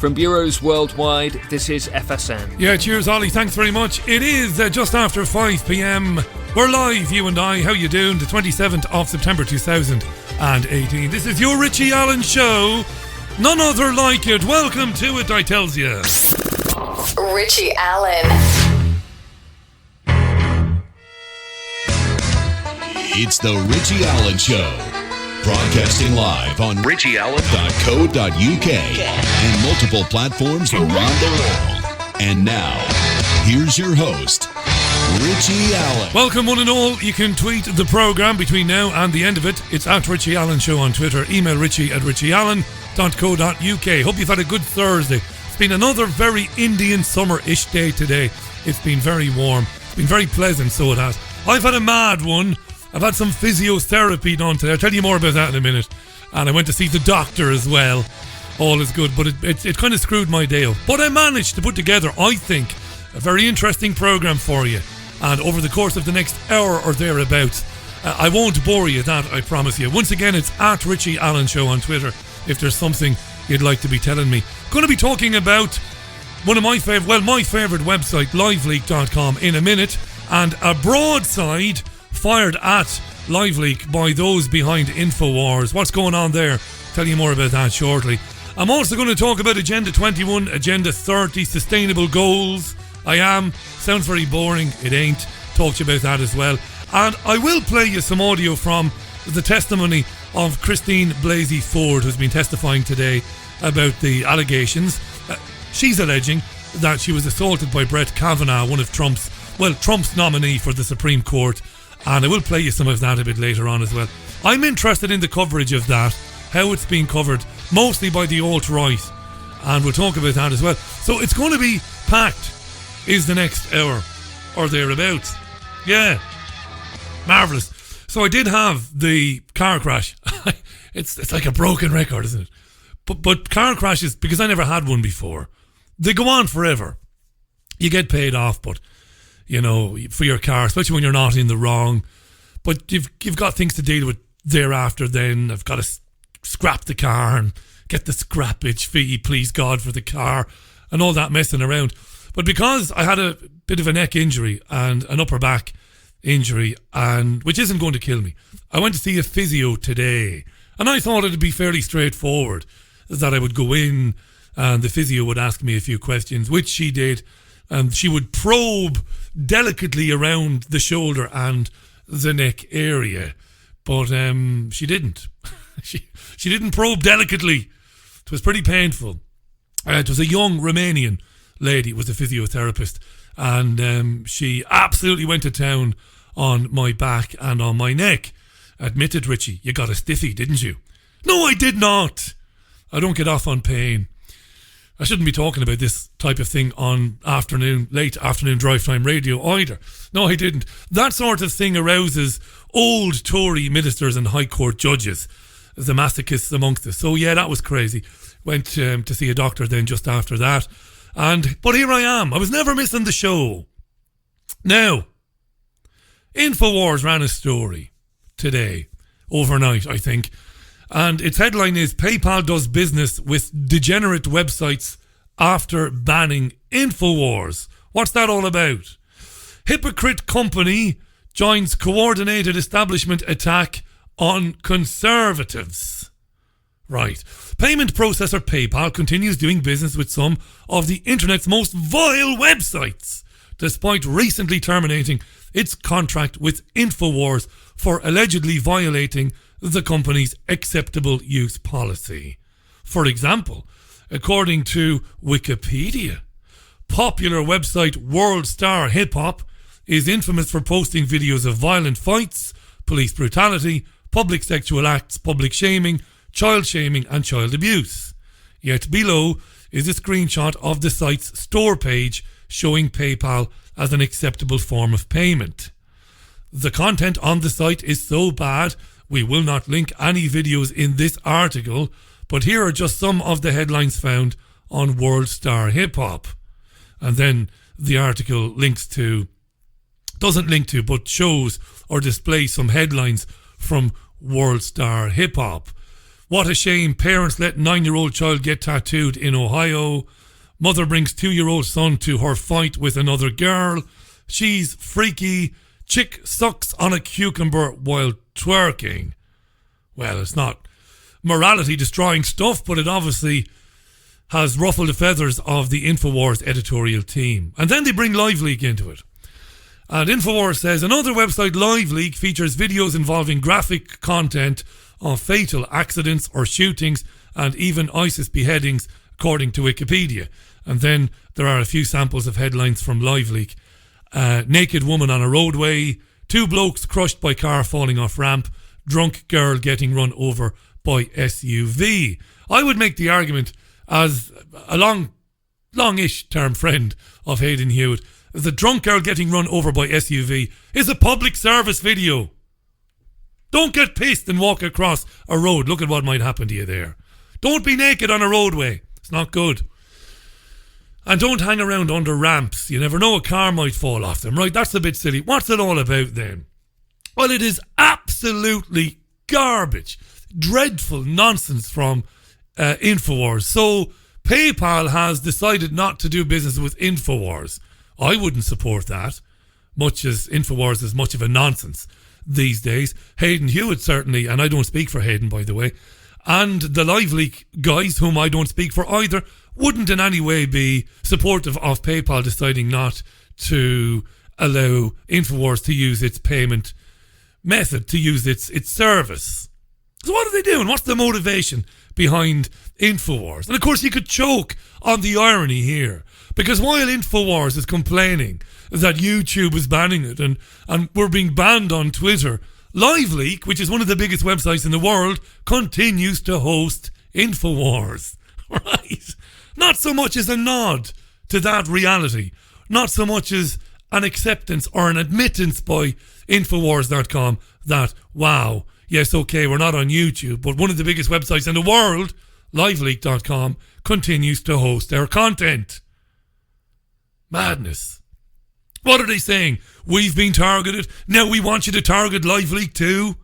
From bureaus worldwide, this is FSN. Yeah, cheers, Ollie. Thanks very much. It is just after 5 p.m. We're live, you and I. How you doing? The 27th of September 2018. This is your Richie Allen Show. None other like it. Welcome to it, I tells you. Richie Allen. It's the Richie Allen Show. Broadcasting live on richieallen.co.uk and multiple platforms around the world. And now, here's your host, Richie Allen. Welcome one and all. You can tweet the programme between now and the end of it. It's at Richie Allen Show on Twitter. Email richie@richieallen.co.uk. Hope you've had a good Thursday. It's been another very Indian summer-ish day today. It's been very warm. It's been very pleasant, so it has. I've had a mad one. I've had some physiotherapy done today. I'll tell you more about that in a minute. And I went to see the doctor as well. All is good, but it kind of screwed my day up. But I managed to put together, I think, a very interesting programme for you. And over the course of the next hour or thereabouts, I won't bore you, that I promise you. Once again, it's at Richie Allen Show on Twitter if there's something you'd like to be telling me. Going to be talking about one of my favourite website, liveleak.com, in a minute. And a broadside fired at LiveLeak by those behind InfoWars. What's going on there? Tell you more about that shortly. I'm also going to talk about Agenda 21, Agenda 30, sustainable goals. I am. Sounds very boring. It ain't. Talk to you about that as well. And I will play you some audio from the testimony of Christine Blasey Ford, who's been testifying today about the allegations. She's alleging that she was assaulted by Brett Kavanaugh, one of Trump's nominee for the Supreme Court. And I will play you some of that a bit later on as well. I'm interested in the coverage of that, how it's being covered, mostly by the alt-right. And we'll talk about that as well. So it's going to be packed, is the next hour, or thereabouts. Yeah. Marvellous. So I did have the car crash. It's like a broken record, isn't it? But car crashes, because I never had one before, they go on forever. You get paid off, but you know, for your car, especially when you're not in the wrong. But you've got things to deal with thereafter then. I've got to scrap the car and get the scrappage fee, please God, for the car and all that messing around. But because I had a bit of a neck injury and an upper back injury, and which isn't going to kill me, I went to see a physio today. And I thought it'd be fairly straightforward, that I would go in and the physio would ask me a few questions, which she did. And she would probe delicately around the shoulder and the neck area. But she didn't. she didn't probe delicately. It was pretty painful. It was a young Romanian lady, was a physiotherapist. And she absolutely went to town on my back and on my neck. Admitted, Richie, you got a stiffy, didn't you? No, I did not. I don't get off on pain. I shouldn't be talking about this type of thing on late afternoon drive time radio either. No, I didn't. That sort of thing arouses old Tory ministers and High Court judges, the masochists amongst us. So yeah, that was crazy. Went to see a doctor then just after that. But here I am. I was never missing the show. Now, InfoWars ran a story today, overnight, I think. And its headline is, PayPal does business with degenerate websites after banning InfoWars. What's that all about? Hypocrite company joins coordinated establishment attack on conservatives. Right. Payment processor PayPal continues doing business with some of the internet's most vile websites, despite recently terminating its contract with InfoWars for allegedly violating the company's acceptable use policy. For example, according to Wikipedia, popular website World Star Hip Hop is infamous for posting videos of violent fights, police brutality, public sexual acts, public shaming, and child abuse. Yet below is a screenshot of the site's store page showing PayPal as an acceptable form of payment. The content on the site is so bad, we will not link any videos in this article, but here are just some of the headlines found on World Star Hip Hop. And then the article doesn't link to, but shows or displays some headlines from World Star Hip Hop. What a shame. Parents let 9-year-old child get tattooed in Ohio. Mother brings 2-year-old son to her fight with another girl. She's freaky. Chick sucks on a cucumber while twerking. Well, it's not morality destroying stuff, but it obviously has ruffled the feathers of the InfoWars editorial team. And then they bring LiveLeak into it. And InfoWars says another website, LiveLeak, features videos involving graphic content of fatal accidents or shootings and even ISIS beheadings, according to Wikipedia. And then there are a few samples of headlines from LiveLeak. Naked woman on a roadway, 2 blokes crushed by car falling off ramp, drunk girl getting run over by SUV. I would make the argument, as a longish term friend of Hayden Hewitt, the drunk girl getting run over by SUV is a public service video. Don't get pissed and walk across a road. Look at what might happen to you there. Don't be naked on a roadway. It's not good. And don't hang around under ramps. You never know, a car might fall off them, right? That's a bit silly. What's it all about then? Well, it is absolutely garbage. Dreadful nonsense from InfoWars. So PayPal has decided not to do business with InfoWars. I wouldn't support that, much as InfoWars is much of a nonsense these days. Hayden Hewitt certainly, and I don't speak for Hayden, by the way, and the LiveLeak guys, whom I don't speak for either, wouldn't in any way be supportive of PayPal deciding not to allow InfoWars to use its payment method, to use its service. So what are they doing? What's the motivation behind InfoWars? And of course you could choke on the irony here, because while InfoWars is complaining that YouTube is banning it and we're being banned on Twitter, LiveLeak, which is one of the biggest websites in the world, continues to host InfoWars. Right? Not so much as a nod to that reality, not so much as an acceptance or an admittance by Infowars.com that, wow, yes, okay, we're not on YouTube, but one of the biggest websites in the world, LiveLeak.com, continues to host their content. Madness. What are they saying? We've been targeted. Now we want you to target LiveLeak too?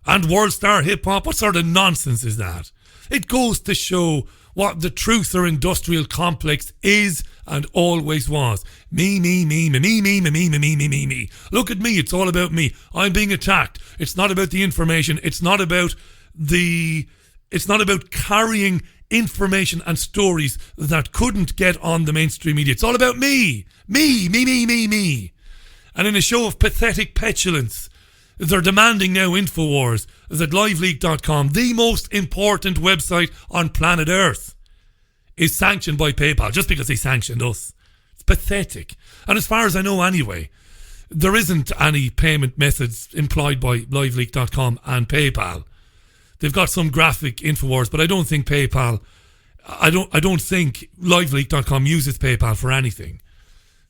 And World Star Hip Hop? What sort of nonsense is that? It goes to show what the truther industrial complex is and always was. Me. Look at me, it's all about me. I'm being attacked. It's not about the information. It's not about carrying information and stories that couldn't get on the mainstream media. It's all about me. Me. And in a show of pathetic petulance, they're demanding now, InfoWars, that LiveLeak.com, the most important website on planet Earth, is sanctioned by PayPal just because they sanctioned us. It's pathetic. And as far as I know anyway, there isn't any payment methods employed by LiveLeak.com and PayPal. They've got some graphic InfoWars, but I don't think PayPal, I don't think LiveLeak.com uses PayPal for anything.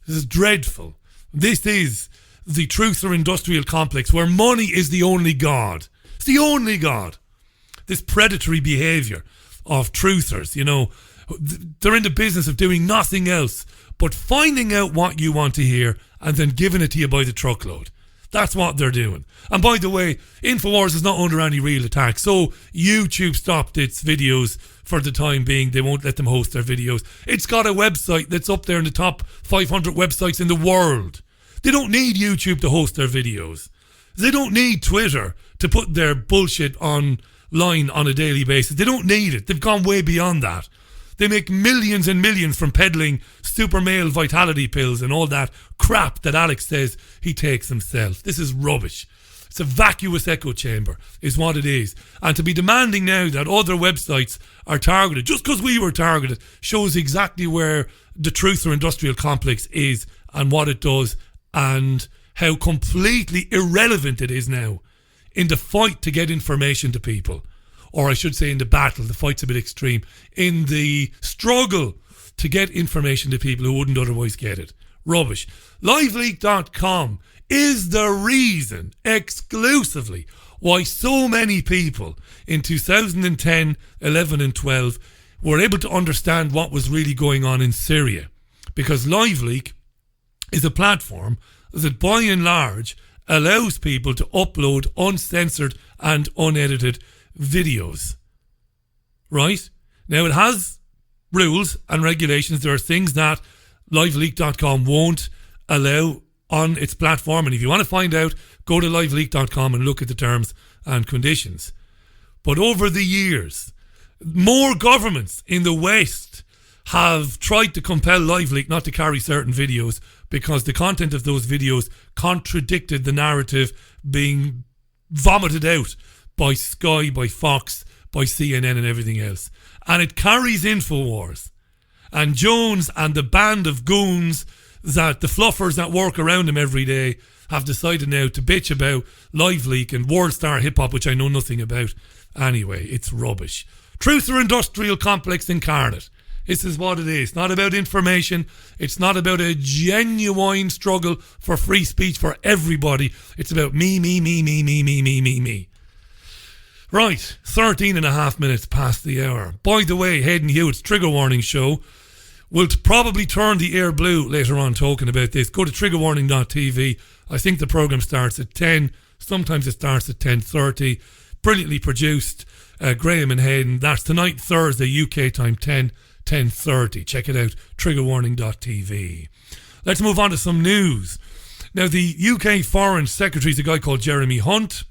This is dreadful. This is the truther industrial complex where money is the only god. It's the only god. This predatory behaviour of truthers, you know, they're in the business of doing nothing else but finding out what you want to hear and then giving it to you by the truckload. That's what they're doing. And by the way, InfoWars is not under any real attack. So YouTube stopped its videos for the time being. They won't let them host their videos. It's got a website that's up there in the top 500 websites in the world. They don't need YouTube to host their videos. They don't need Twitter to put their bullshit online on a daily basis. They don't need it. They've gone way beyond that. They make millions and millions from peddling super male vitality pills and all that crap that Alex says he takes himself. This is rubbish. It's a vacuous echo chamber is what it is. And to be demanding now that other websites are targeted, just because we were targeted, shows exactly where the truther industrial complex is and what it does and how completely irrelevant it is now in the fight to get information to people. Or I should say in the battle, the fight's a bit extreme, in the struggle to get information to people who wouldn't otherwise get it. Rubbish. LiveLeak.com is the reason exclusively why so many people in 2010, 11 and 12 were able to understand what was really going on in Syria. Because LiveLeak is a platform that by and large allows people to upload uncensored and unedited videos. right? Now, it has rules and regulations. There are things that liveleak.com won't allow on its platform. And if you want to find out, go to liveleak.com and look at the terms and conditions. But over the years, more governments in the West have tried to compel LiveLeak not to carry certain videos because the content of those videos contradicted the narrative being vomited out by Sky, by Fox, by CNN and everything else. And it carries InfoWars. And Jones and the band of goons, that the fluffers that work around him every day, have decided now to bitch about LiveLeak and World Star Hip Hop, which I know nothing about. Anyway, it's rubbish. Truther Industrial Complex incarnate. This is what it is. It's not about information. It's not about a genuine struggle for free speech for everybody. It's about me. Right, 13 and a half minutes past the hour. By the way, Hayden Hewitt's Trigger Warning show will probably turn the air blue later on talking about this. Go to triggerwarning.tv. I think the programme starts at 10. Sometimes it starts at 10:30. Brilliantly produced. Graham and Hayden. That's tonight, Thursday, UK time, 10:30. Check it out, triggerwarning.tv. Let's move on to some news. Now, the UK Foreign Secretary is a guy called Jeremy Hunt.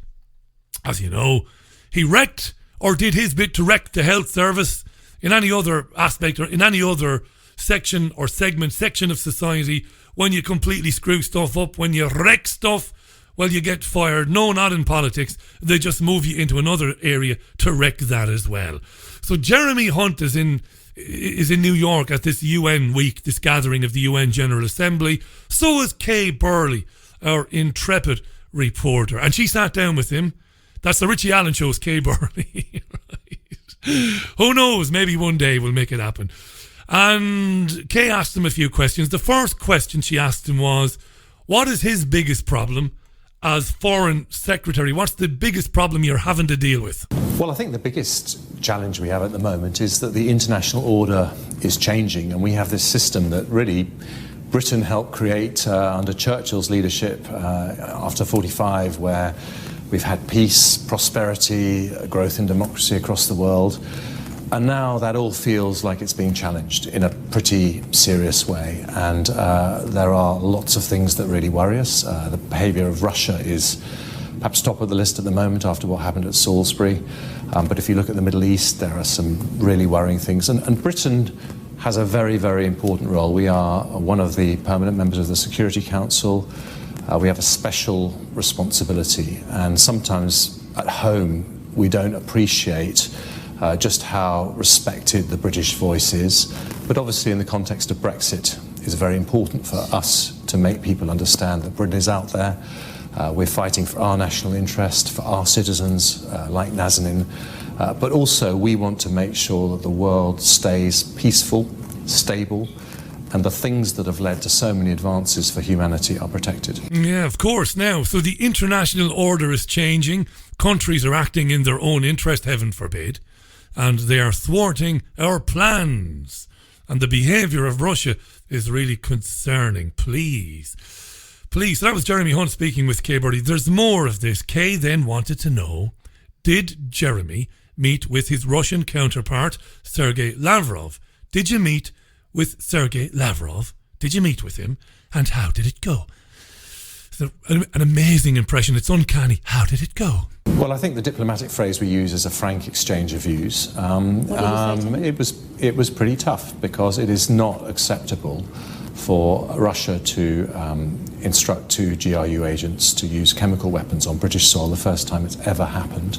As you know, he wrecked, or did his bit to wreck, the health service in any other aspect or in any other section or section of society. When you completely screw stuff up, when you wreck stuff, well, you get fired. No, not in politics. They just move you into another area to wreck that as well. So Jeremy Hunt is in New York at this UN week, this gathering of the UN General Assembly. So is Kay Burley, our intrepid reporter. And she sat down with him. That's the Richie Allen Show's Kay Burley. Right. Who knows? Maybe one day we'll make it happen. And Kay asked him a few questions. The first question she asked him was, what is his biggest problem as Foreign Secretary? What's the biggest problem you're having to deal with? Well, I think the biggest challenge we have at the moment is that the international order is changing, and we have this system that really Britain helped create under Churchill's leadership after 45, where we've had peace, prosperity, growth in democracy across the world. And now that all feels like it's being challenged in a pretty serious way. And there are lots of things that really worry us. The behaviour of Russia is perhaps top of the list at the moment after what happened at Salisbury. But if you look at the Middle East, there are some really worrying things. And Britain has a very, very important role. We are one of the permanent members of the Security Council. We have a special responsibility. And sometimes at home, we don't appreciate just how respected the British voice is. But obviously in the context of Brexit, it's very important for us to make people understand that Britain is out there. We're fighting for our national interest, for our citizens like Nazanin. But also we want to make sure that the world stays peaceful, stable, and the things that have led to so many advances for humanity are protected. Yeah, of course. Now, so the international order is changing. Countries are acting in their own interest, heaven forbid. And they are thwarting our plans. And the behaviour of Russia is really concerning. Please. So that was Jeremy Hunt speaking with Kay Burley. There's more of this. Kay then wanted to know, did Jeremy meet with his Russian counterpart, Sergei Lavrov? Did you meet with Sergei Lavrov? Did you meet with him? And how did it go? It's an amazing impression. It's uncanny. How did it go? Well, I think the diplomatic phrase we use is a frank exchange of views. It was pretty tough because it is not acceptable for Russia to instruct two GRU agents to use chemical weapons on British soil, the first time it's ever happened.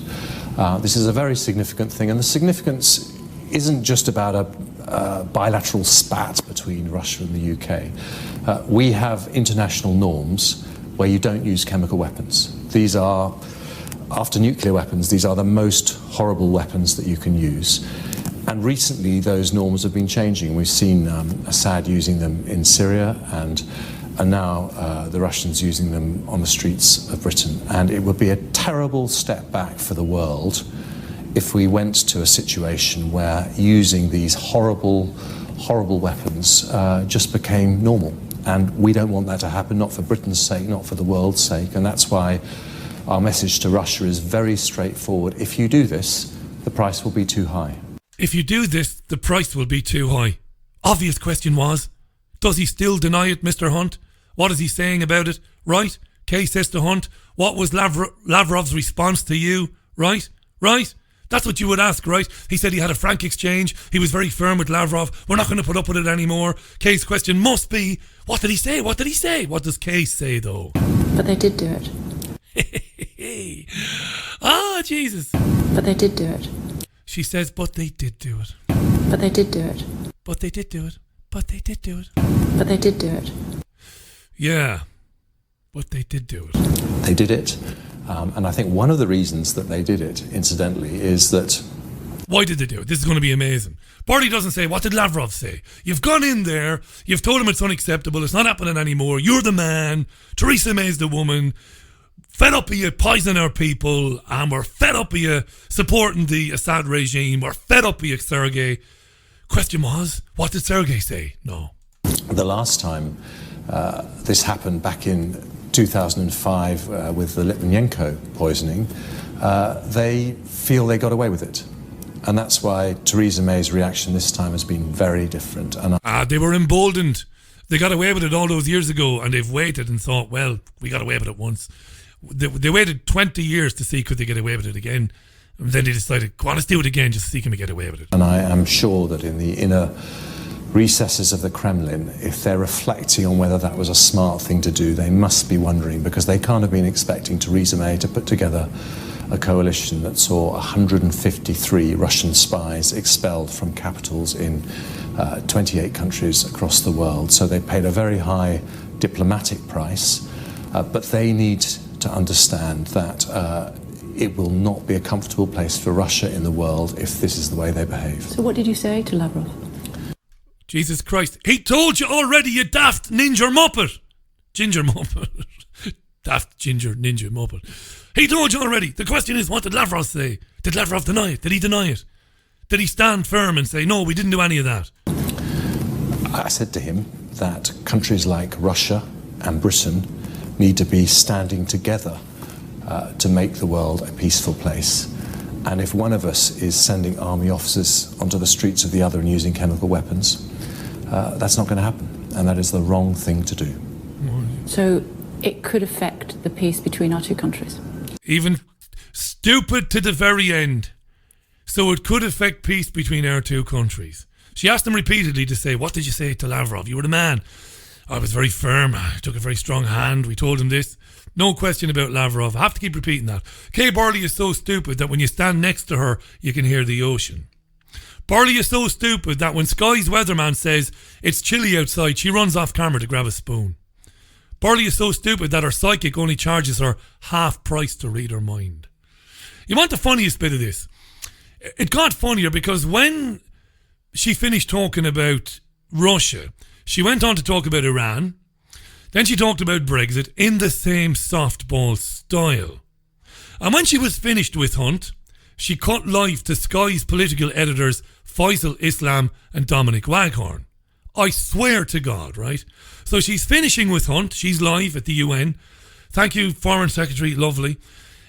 This is a very significant thing, and the significance isn't just about a bilateral spat between Russia and the UK. We have international norms where you don't use chemical weapons. These are, after nuclear weapons, these are the most horrible weapons that you can use. And recently those norms have been changing. We've seen Assad using them in Syria and now the Russians using them on the streets of Britain. And it would be a terrible step back for the world if we went to a situation where using these horrible weapons just became normal. And we don't want that to happen, not for Britain's sake, not for the world's sake. And that's why our message to Russia is very straightforward. If you do this, the price will be too high. If you do this, the price will be too high. Obvious question was, does he still deny it, Mr. Hunt? What is he saying about it? Right? Kay says to Hunt, what was Lavrov's response to you? Right? Right? That's what you would ask, right? He said he had a frank exchange. He was very firm with Lavrov. We're not going to put up with it anymore. Kay's question must be, what did he say? What did he say? What does Kay say, though? But they did do Ah, it. Jesus. But they did do it. She says, but they did do it. But they did do it. But they did do it. But they did do it. But they did do it. Yeah. But they did do it. They did it. And I think one of the reasons that they did it, incidentally, is that... Why did they do it? This is going to be amazing. Barty doesn't say, what did Lavrov say? You've gone in there, you've told him it's unacceptable, it's not happening anymore, you're the man, Theresa May's the woman, fed up of you poisoning our people, and we're fed up of you supporting the Assad regime, we're fed up of you, Sergei. Question was, what did Sergei say? No. The last time this happened back in 2005 with the Litvinenko poisoning, they feel they got away with it. And that's why Theresa May's reaction this time has been very different. And they were emboldened. They got away with it all those years ago, and they've waited and thought, well, we got away with it once. They waited 20 years to see could they get away with it again. And then they decided, go on, let's do it again just to see can we get away with it. And I am sure that in the inner recesses of the Kremlin, if they're reflecting on whether that was a smart thing to do, they must be wondering, because they can't have been expecting Theresa May to put together a coalition that saw 153 Russian spies expelled from capitals in 28 countries across the world. So they paid a very high diplomatic price, but they need to understand that it will not be a comfortable place for Russia in the world if this is the way they behave. So what did you say to Lavrov? Jesus Christ. He told you already, you daft ninja muppet. Ginger muppet. Daft ginger ninja muppet. He told you already. The question is, what did Lavrov say? Did Lavrov deny it? Did he deny it? Did he stand firm and say, no, we didn't do any of that? I said to him that countries like Russia and Britain need to be standing together to make the world a peaceful place. And if one of us is sending army officers onto the streets of the other and using chemical weapons, that's not going to happen. And that is the wrong thing to do. So it could affect the peace between our two countries? Even stupid to the very end. So it could affect peace between our two countries. She asked him repeatedly to say, what did you say to Lavrov? You were the man. I was very firm. I took a very strong hand. We told him this. No question about Lavrov. I have to keep repeating that. Kay Barley is so stupid that when you stand next to her, you can hear the ocean. Barley is so stupid that when Sky's weatherman says it's chilly outside, she runs off camera to grab a spoon. Barley is so stupid that her psychic only charges her half price to read her mind. You want the funniest bit of this? It got funnier because when she finished talking about Russia, she went on to talk about Iran. Then she talked about Brexit in the same softball style. And when she was finished with Hunt, she cut live to Sky's political editors Faisal Islam and Dominic Waghorn. I swear to God, right? So she's finishing with Hunt. She's live at the UN. Thank you, Foreign Secretary, lovely.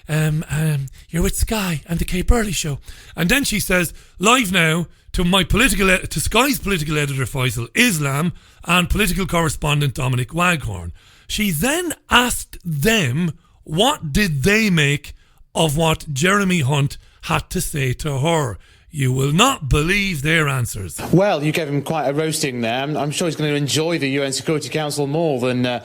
You're with Sky and the Kay Burley Show. And then she says, live now to to Sky's political editor Faisal Islam and political correspondent Dominic Waghorn. She then asked them what did they make of what Jeremy Hunt had to say to her. You will not believe their answers. Well, you gave him quite a roasting there. I'm sure he's going to enjoy the UN Security Council more than...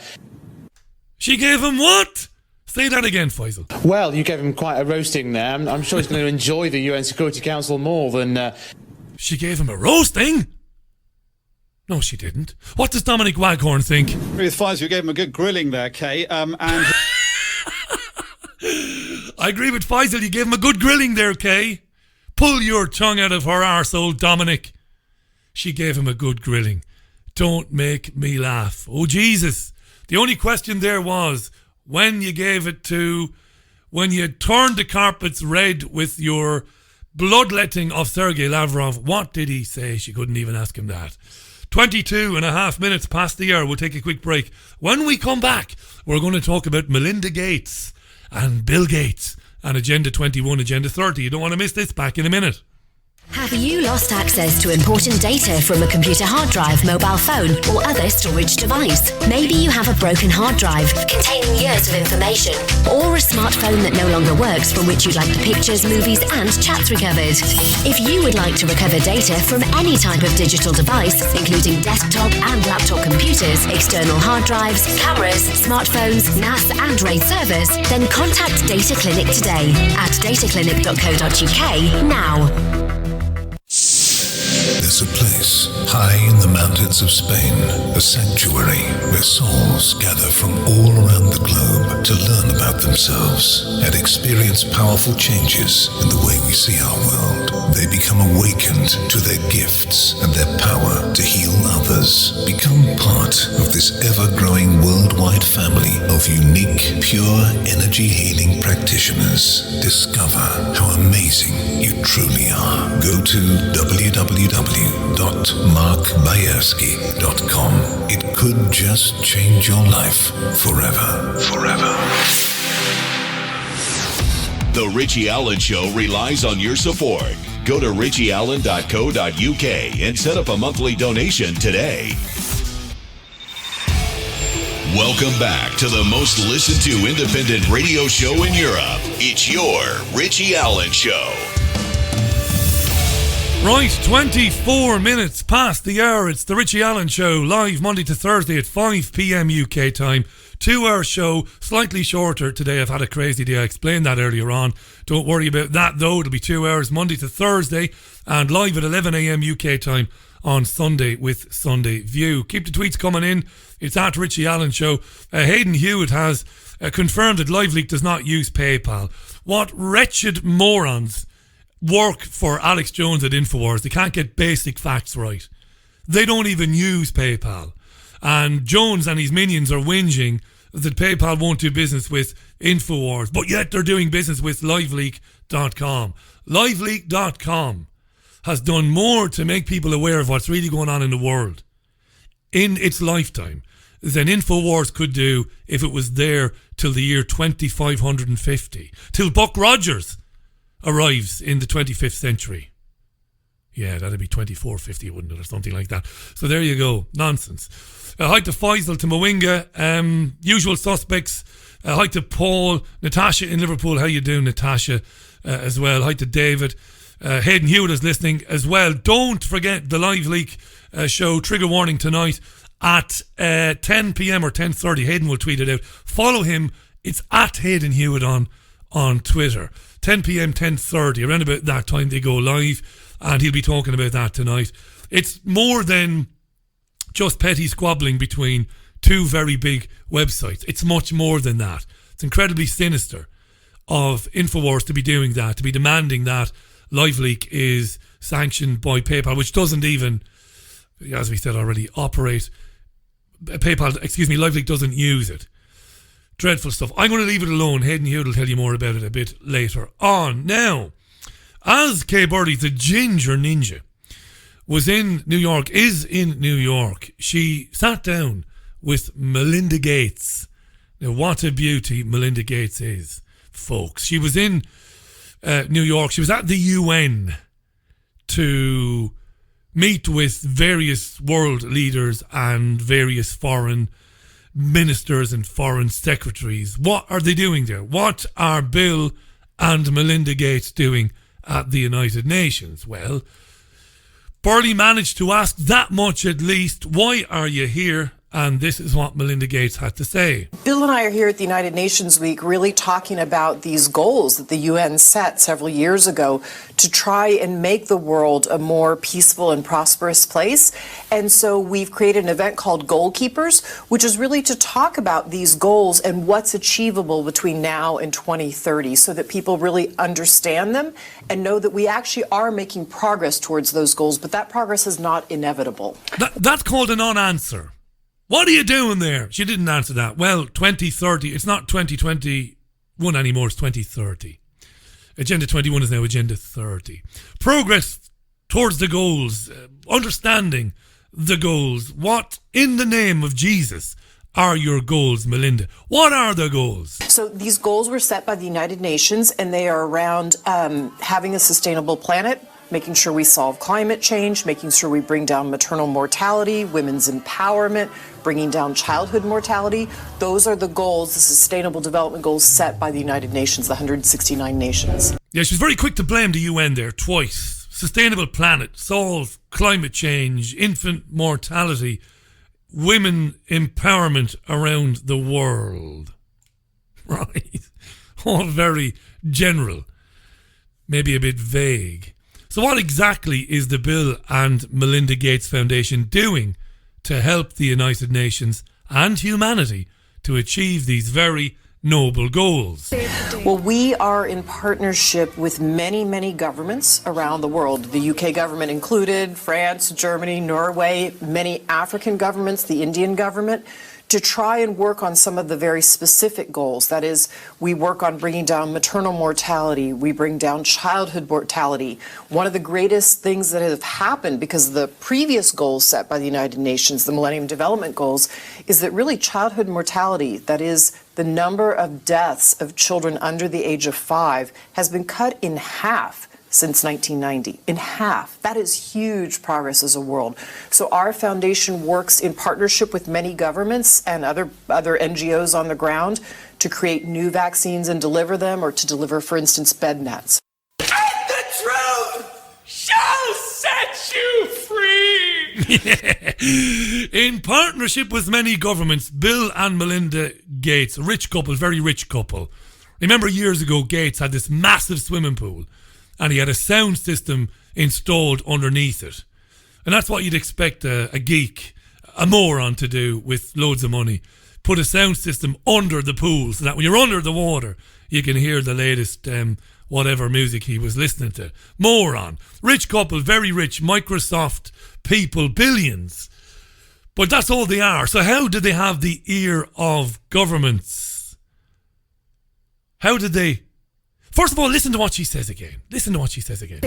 She gave him what? Say that again, Faisal. Well, you gave him quite a roasting there. I'm sure he's going to enjoy the UN Security Council more than... She gave him a roasting? No, she didn't. What does Dominic Waghorn think? With Faisal, you gave him a good grilling there, Kay. And... I agree with Faisal, you gave him a good grilling there, Kay. Pull your tongue out of her arsehole, Dominic. She gave him a good grilling. Don't make me laugh. Oh, Jesus. The only question there was, when you turned the carpets red with your bloodletting of Sergei Lavrov, what did he say? She couldn't even ask him that. 22 and a half minutes past the hour. We'll take a quick break. When we come back, we're going to talk about Melinda Gates and Bill Gates and Agenda 21, Agenda 30. You don't want to miss this. Back in a minute. Have you lost access to important data from a computer hard drive, mobile phone, or other storage device? Maybe you have a broken hard drive containing years of information, or a smartphone that no longer works from which you'd like the pictures, movies, and chats recovered. If you would like to recover data from any type of digital device, including desktop and laptop computers, external hard drives, cameras, smartphones, NAS, and RAID servers, then contact Data Clinic today at dataclinic.co.uk now. There's a place high in the mountains of Spain, a sanctuary where souls gather from all around the globe to learn about themselves and experience powerful changes in the way we see our world. They become awakened to their gifts and their power to heal others. Become part of this ever-growing worldwide family of unique, pure energy healing practitioners. Discover how amazing you truly are. Go to www.markbayerski.com. It could just change your life forever. The Richie Allen Show relies on your support. Go to richieallen.co.uk and set up a monthly donation today. Welcome back to the most listened to independent radio show in Europe. It's your Richie Allen Show. Right, 24 minutes past the hour. It's the Richie Allen Show, live Monday to Thursday at 5 p.m. UK time. 2-hour show, slightly shorter today. I've had a crazy day. I explained that earlier on. Don't worry about that though. It'll be 2 hours Monday to Thursday and live at 11 a.m. UK time on Sunday with Sunday View. Keep the tweets coming in. It's at Richie Allen Show. Hayden Hewitt has confirmed that LiveLeak does not use PayPal. What wretched morons work for Alex Jones at InfoWars. They can't get basic facts right. They don't even use PayPal. And Jones and his minions are whinging that PayPal won't do business with InfoWars, but yet they're doing business with LiveLeak.com. LiveLeak.com has done more to make people aware of what's really going on in the world in its lifetime than InfoWars could do if it was there till the year 2550, till Buck Rogers arrives in the 25th century. Yeah, that'd be 2450, wouldn't it, or something like that. So there you go. Nonsense. Hi to Faisal, to Mwinga, usual suspects. Hi to Paul, Natasha in Liverpool. How you doing, Natasha, as well. Hi to David. Hayden Hewitt is listening as well. Don't forget the Live Leak show, trigger warning tonight at 10 p.m. or 10:30. Hayden will tweet it out. Follow him. It's at Hayden Hewitt on Twitter. 10 p.m, 10:30. Around about that time they go live, and he'll be talking about that tonight. It's more than just petty squabbling between two very big websites. It's much more than that. It's incredibly sinister of InfoWars to be doing that, to be demanding that LiveLeak is sanctioned by PayPal, which doesn't even, as we said already, operate. LiveLeak doesn't use it. Dreadful stuff. I'm going to leave it alone. Hayden Hewitt will tell you more about it a bit later on. Now, as Kay Birdie, the ginger ninja, is in New York, she sat down with Melinda Gates. Now, what a beauty Melinda Gates is, folks. She was in New York. She was at the UN to meet with various world leaders and various foreign ministers and foreign secretaries. What are they doing there? What are Bill and Melinda Gates doing at the United Nations? Well, Burley managed to ask that much at least. Why are you here? And this is what Melinda Gates had to say. Bill and I are here at the United Nations Week really talking about these goals that the UN set several years ago to try and make the world a more peaceful and prosperous place. And so we've created an event called Goalkeepers, which is really to talk about these goals and what's achievable between now and 2030 so that people really understand them and know that we actually are making progress towards those goals, but that progress is not inevitable. That's called a non-answer. What are you doing there? She didn't answer that. Well, 2030, it's not 2021 anymore, it's 2030. Agenda 21 is now Agenda 30. Progress towards the goals, understanding the goals. What, in the name of Jesus, are your goals, Melinda? What are the goals? So these goals were set by the United Nations, and they are around having a sustainable planet, making sure we solve climate change, making sure we bring down maternal mortality, women's empowerment, bringing down childhood mortality. Those are the goals, the Sustainable Development Goals set by the United Nations, the 169 nations. Yeah, she's very quick to blame the UN there twice. Sustainable planet, solve climate change, infant mortality, women empowerment around the world. Right. All very general. Maybe a bit vague. So what exactly is the Bill and Melinda Gates Foundation doing to help the United Nations and humanity to achieve these very noble goals? Well, we are in partnership with many, many governments around the world, the UK government included, France, Germany, Norway, many African governments, the Indian government, to try and work on some of the very specific goals. That is, we work on bringing down maternal mortality, we bring down childhood mortality. One of the greatest things that have happened because of the previous goals set by the United Nations, the Millennium Development Goals, is that really childhood mortality, that is, the number of deaths of children under the age of 5, has been cut in half since 1990, in half. That is huge progress as a world. So our foundation works in partnership with many governments and other NGOs on the ground to create new vaccines and deliver them, or to deliver, for instance, bed nets. And the truth shall set you free! Yeah. In partnership with many governments, Bill and Melinda Gates, a rich couple, very rich couple. Remember years ago, Gates had this massive swimming pool, and he had a sound system installed underneath it. And that's what you'd expect a geek, a moron to do with loads of money. Put a sound system under the pool so that when you're under the water, you can hear the latest whatever music he was listening to. Moron. Rich couple, very rich, Microsoft people, billions. But that's all they are. So how did they have the ear of governments? How did they... First of all, listen to what she says again. Listen to what she says again.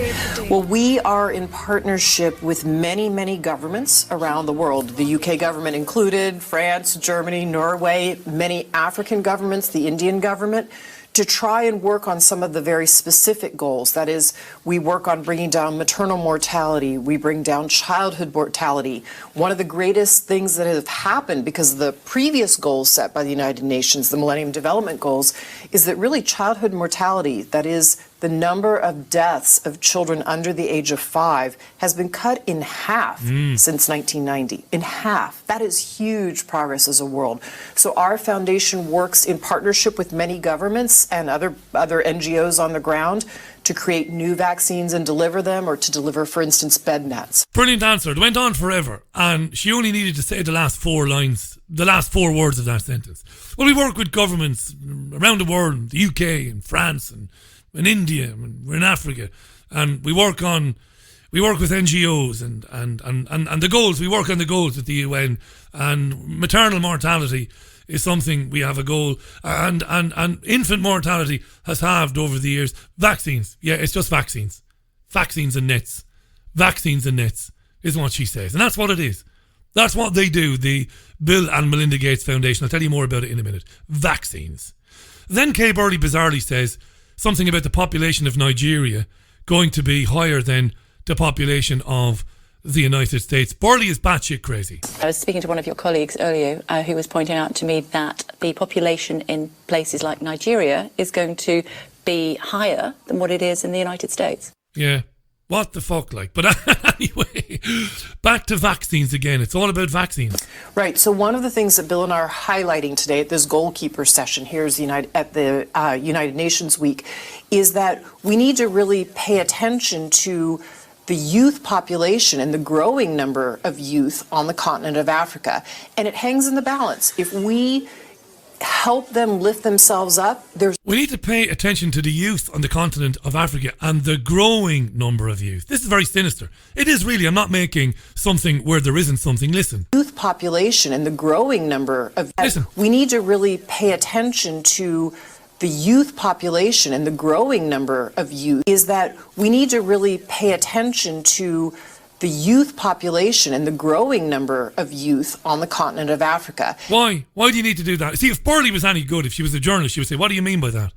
Well, we are in partnership with many, many governments around the world, the UK government included, France, Germany, Norway, many African governments, the Indian government, to try and work on some of the very specific goals. That is, we work on bringing down maternal mortality, we bring down childhood mortality. One of the greatest things that have happened because of the previous goals set by the United Nations, the Millennium Development Goals, is that really childhood mortality, that is, the number of deaths of children under the age of 5, has been cut in half since 1990. In half. That is huge progress as a world. So our foundation works in partnership with many governments and other NGOs on the ground to create new vaccines and deliver them, or to deliver, for instance, bed nets. Brilliant answer. It went on forever, and she only needed to say the last 4 lines, the last 4 words of that sentence. Well, we work with governments around the world, the UK and France and in India, and we're in Africa, and we work with NGOs and the goals. We work on the goals with the UN, and maternal mortality is something we have a goal, and infant mortality has halved over the years. Vaccines, yeah, it's just vaccines and nets is what she says, and that's what it is. That's what they do, the Bill and Melinda Gates Foundation. I'll tell you more about it in a minute. Vaccines. Then Kay Burley bizarrely says something about the population of Nigeria going to be higher than the population of the United States. Burley is batshit crazy. I was speaking to one of your colleagues earlier who was pointing out to me that the population in places like Nigeria is going to be higher than what it is in the United States. Yeah. What the fuck, like? But anyway, back to vaccines again. It's all about vaccines. Right. So one of the things that Bill and I are highlighting today at this goalkeeper session here at the United Nations Week is that we need to really pay attention to the youth population and the growing number of youth on the continent of Africa. And it hangs in the balance. If we help them lift themselves up, we need to pay attention to the youth on the continent of Africa and the growing number of youth. This is very sinister. It is really. I'm not making something where there isn't something. Listen. Youth population and the growing number of... Listen. We need to really pay attention to the youth population and the growing number of youth. Is that we need to really pay attention to the youth population and the growing number of youth on the continent of Africa. Why? Why do you need to do that? See, if Burley was any good, if she was a journalist, she would say, what do you mean by that?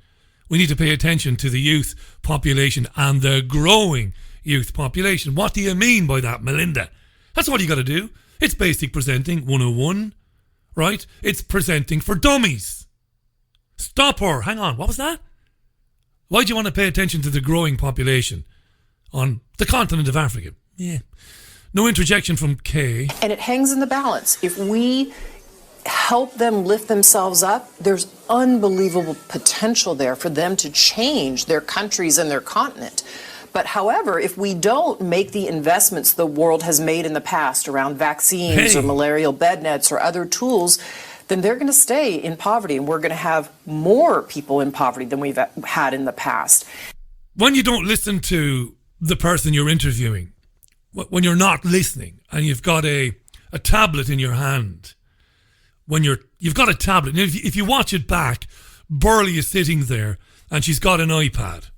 We need to pay attention to the youth population and the growing youth population. What do you mean by that, Melinda? That's all you got to do. It's basic presenting 101, right? It's presenting for dummies. Stop her. Hang on, what was that? Why do you want to pay attention to the growing population on the continent of Africa? Yeah. No interjection from Kay. And it hangs in the balance. If we help them lift themselves up, there's unbelievable potential there for them to change their countries and their continent. But however, if we don't make the investments the world has made in the past around vaccines or malarial bed nets or other tools, then they're going to stay in poverty, and we're going to have more people in poverty than we've had in the past. When you don't listen to the person you're interviewing, when you're not listening and you've got a tablet in your hand, you've got a tablet, and if you watch it back, Burley is sitting there and she's got an iPad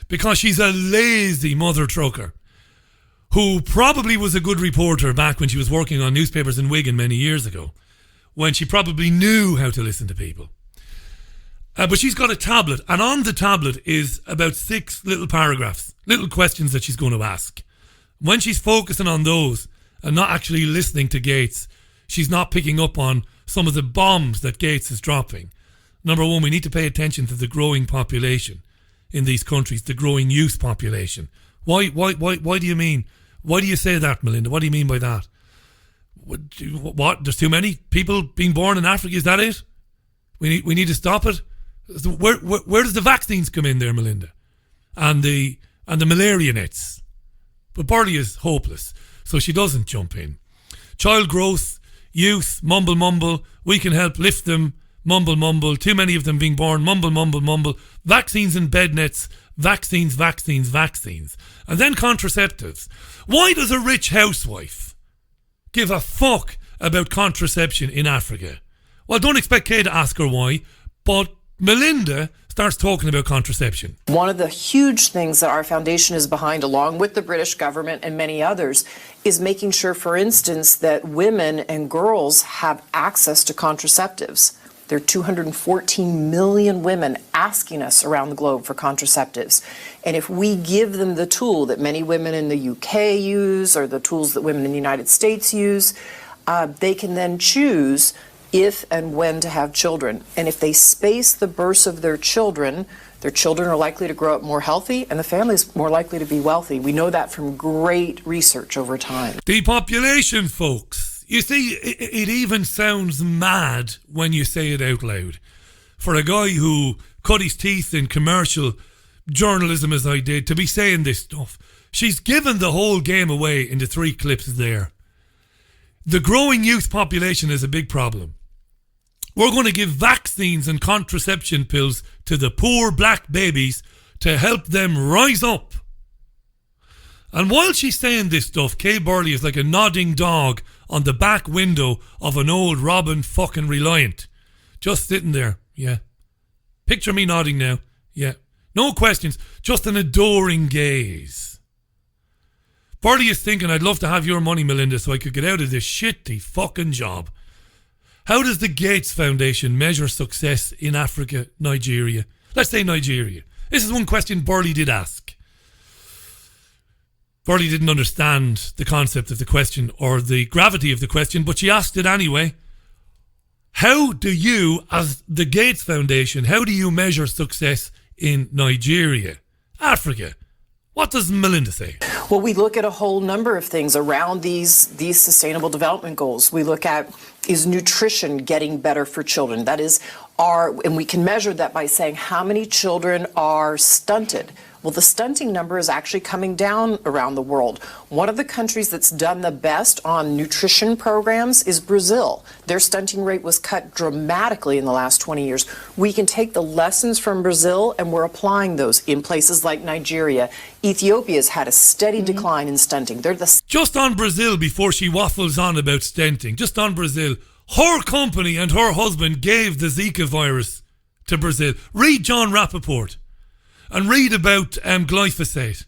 because she's a lazy mother trucker who probably was a good reporter back when she was working on newspapers in Wigan many years ago, when she probably knew how to listen to people. But she's got a tablet, and on the tablet is about 6 little paragraphs, little questions that she's going to ask. When she's focusing on those and not actually listening to Gates, she's not picking up on some of the bombs that Gates is dropping. Number one, we need to pay attention to the growing population in these countries, the growing youth population. Why do you mean? Why do you say that, Melinda? What do you mean by that? What? There's too many people being born in Africa, is that it? We need to stop it? Where does the vaccines come in there, Melinda? And the malaria nets? But Burley is hopeless, so she doesn't jump in. Child growth, youth, mumble mumble, we can help lift them, mumble mumble, too many of them being born, mumble mumble mumble, vaccines and bed nets, vaccines, vaccines, vaccines. And then contraceptives. Why does a rich housewife give a fuck about contraception in Africa? Well, don't expect Kay to ask her why, but Melinda starts talking about contraception. One of the huge things that our foundation is behind, along with the British government and many others, is making sure, for instance, that women and girls have access to contraceptives. There are 214 million women asking us around the globe for contraceptives. And if we give them the tool that many women in the UK use, or the tools that women in the United States use, they can then choose if and when to have children. And if they space the births of their children are likely to grow up more healthy, and the family's more likely to be wealthy. We know that from great research over time. Depopulation, folks. You see, it even sounds mad when you say it out loud. For a guy who cut his teeth in commercial journalism as I did, to be saying this stuff. She's given the whole game away in the 3 clips there. The growing youth population is a big problem. We're going to give vaccines and contraception pills to the poor black babies to help them rise up. And while she's saying this stuff, Kay Burley is like a nodding dog on the back window of an old Robin fucking Reliant. Just sitting there, yeah. Picture me nodding now, yeah. No questions, just an adoring gaze. Burley is thinking, I'd love to have your money, Melinda, so I could get out of this shitty fucking job. How does the Gates Foundation measure success in Africa, Nigeria? Let's say Nigeria. This is one question Burley did ask. Burley didn't understand the concept of the question or the gravity of the question, but she asked it anyway. How do you, as the Gates Foundation, how do you measure success in Nigeria, Africa? What does Melinda say? Well, we look at a whole number of things around these sustainable development goals. We look at, is nutrition getting better for children? That is, and we can measure that by saying how many children are stunted. Well, the stunting number is actually coming down around the world. One of the countries that's done the best on nutrition programs is Brazil. Their stunting rate was cut dramatically in the last 20 years. We can take the lessons from Brazil, and we're applying those in places like Nigeria. Ethiopia's had a steady decline in stunting. Just on Brazil, before she waffles on about stenting, just on Brazil, her company and her husband gave the Zika virus to Brazil. Read John Rappaport. And read about glyphosate.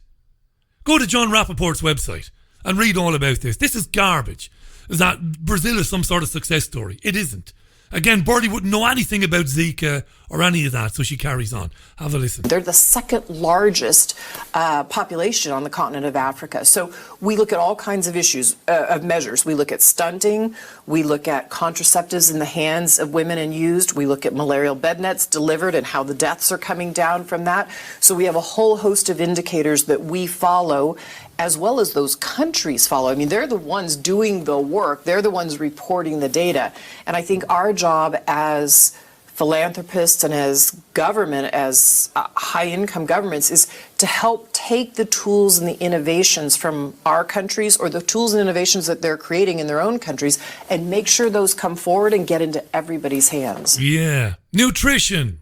Go to John Rappaport's website and read all about this. This is garbage. That Brazil is some sort of success story. It isn't. Again, Birdie wouldn't know anything about Zika or any of that, so she carries on. Have a listen. They're the second largest population on the continent of Africa. So we look at all kinds of issues, of measures. We look at stunting. We look at contraceptives in the hands of women and used. We look at malarial bed nets delivered and how the deaths are coming down from that. So we have a whole host of indicators that we follow, as well as those countries follow. I mean, they're the ones doing the work. They're the ones reporting the data. And I think our job as philanthropists and as government, as high-income governments, is to help take the tools and the innovations from our countries, or the tools and innovations that they're creating in their own countries, and make sure those come forward and get into everybody's hands. Yeah. Nutrition.